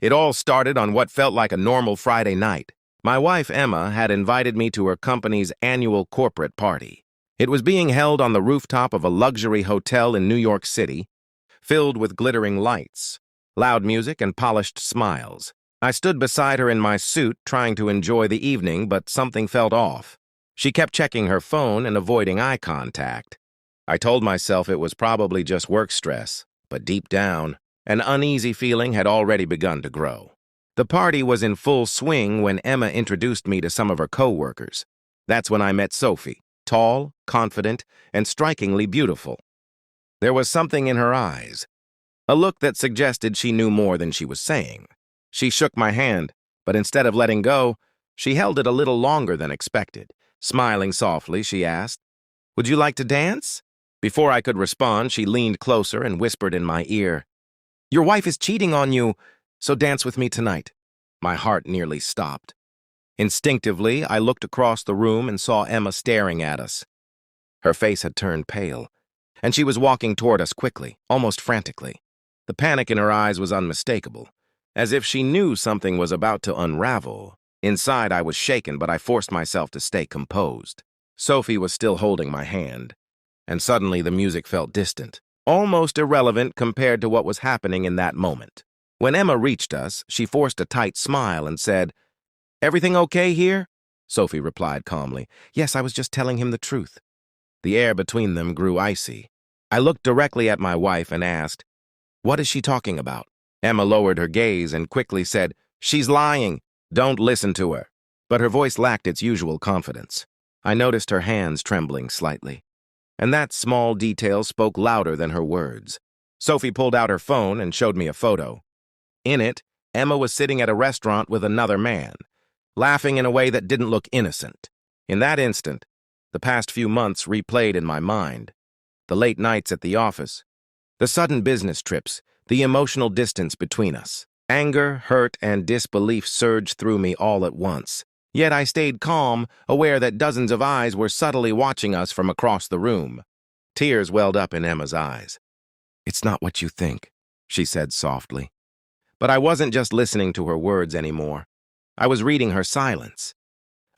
It all started on what felt like a normal Friday night. My wife, Emma, had invited me to her company's annual corporate party. It was being held on the rooftop of a luxury hotel in New York City, filled with glittering lights, loud music, and polished smiles. I stood beside her in my suit, trying to enjoy the evening, but something felt off. She kept checking her phone and avoiding eye contact. I told myself it was probably just work stress, but deep down, an uneasy feeling had already begun to grow. The party was in full swing when Emma introduced me to some of her coworkers. That's when I met Sophie, tall, confident, and strikingly beautiful. There was something in her eyes, a look that suggested she knew more than she was saying. She shook my hand, but instead of letting go, she held it a little longer than expected. Smiling softly, she asked, "Would you like to dance?" Before I could respond, she leaned closer and whispered in my ear, "Your wife is cheating on you, so dance with me tonight." My heart nearly stopped. Instinctively, I looked across the room and saw Emma staring at us. Her face had turned pale, and she was walking toward us quickly, almost frantically. The panic in her eyes was unmistakable, as if she knew something was about to unravel. Inside, I was shaken, but I forced myself to stay composed. Sophie was still holding my hand, and suddenly the music felt distant, almost irrelevant compared to what was happening in that moment. When Emma reached us, she forced a tight smile and said, "Everything okay here?" Sophie replied calmly, "Yes, I was just telling him the truth." The air between them grew icy. I looked directly at my wife and asked, "What is she talking about?" Emma lowered her gaze and quickly said, "She's lying. Don't listen to her." But her voice lacked its usual confidence. I noticed her hands trembling slightly, and that small detail spoke louder than her words. Sophie pulled out her phone and showed me a photo. In it, Emma was sitting at a restaurant with another man, laughing in a way that didn't look innocent. In that instant, the past few months replayed in my mind. The late nights at the office, the sudden business trips, the emotional distance between us. Anger, hurt, and disbelief surged through me all at once. Yet I stayed calm, aware that dozens of eyes were subtly watching us from across the room. Tears welled up in Emma's eyes. "It's not what you think," she said softly. But I wasn't just listening to her words anymore. I was reading her silence.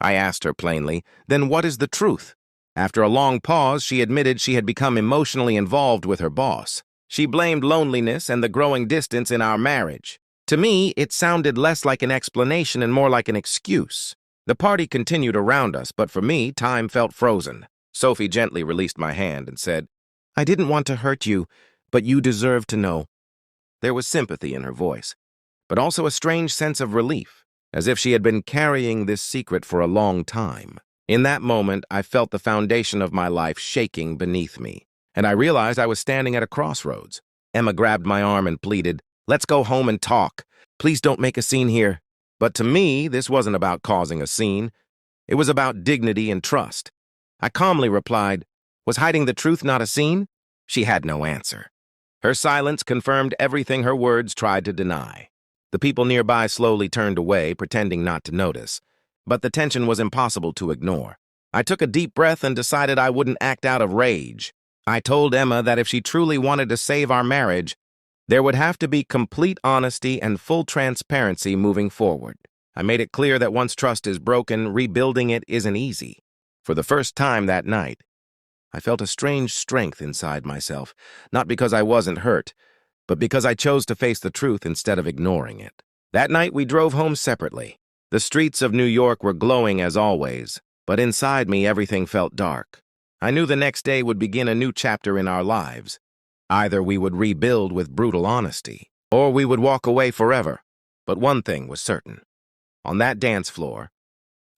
I asked her plainly, "Then what is the truth?" After a long pause, she admitted she had become emotionally involved with her boss. She blamed loneliness and the growing distance in our marriage. To me, it sounded less like an explanation and more like an excuse. The party continued around us, but for me, time felt frozen. Sophie gently released my hand and said, "I didn't want to hurt you, but you deserve to know." There was sympathy in her voice, but also a strange sense of relief, as if she had been carrying this secret for a long time. In that moment, I felt the foundation of my life shaking beneath me, and I realized I was standing at a crossroads. Emma grabbed my arm and pleaded, "Let's go home and talk. Please don't make a scene here." But to me, this wasn't about causing a scene. It was about dignity and trust. I calmly replied, "Was hiding the truth not a scene?" She had no answer. Her silence confirmed everything her words tried to deny. The people nearby slowly turned away, pretending not to notice, but the tension was impossible to ignore. I took a deep breath and decided I wouldn't act out of rage. I told Emma that if she truly wanted to save our marriage, there would have to be complete honesty and full transparency moving forward. I made it clear that once trust is broken, rebuilding it isn't easy. For the first time that night, I felt a strange strength inside myself, not because I wasn't hurt, but because I chose to face the truth instead of ignoring it. That night, we drove home separately. The streets of New York were glowing as always, but inside me, everything felt dark. I knew the next day would begin a new chapter in our lives. Either we would rebuild with brutal honesty, or we would walk away forever. But one thing was certain. On that dance floor,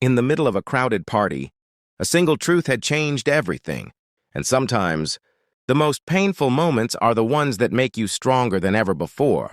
in the middle of a crowded party, a single truth had changed everything. And sometimes, the most painful moments are the ones that make you stronger than ever before.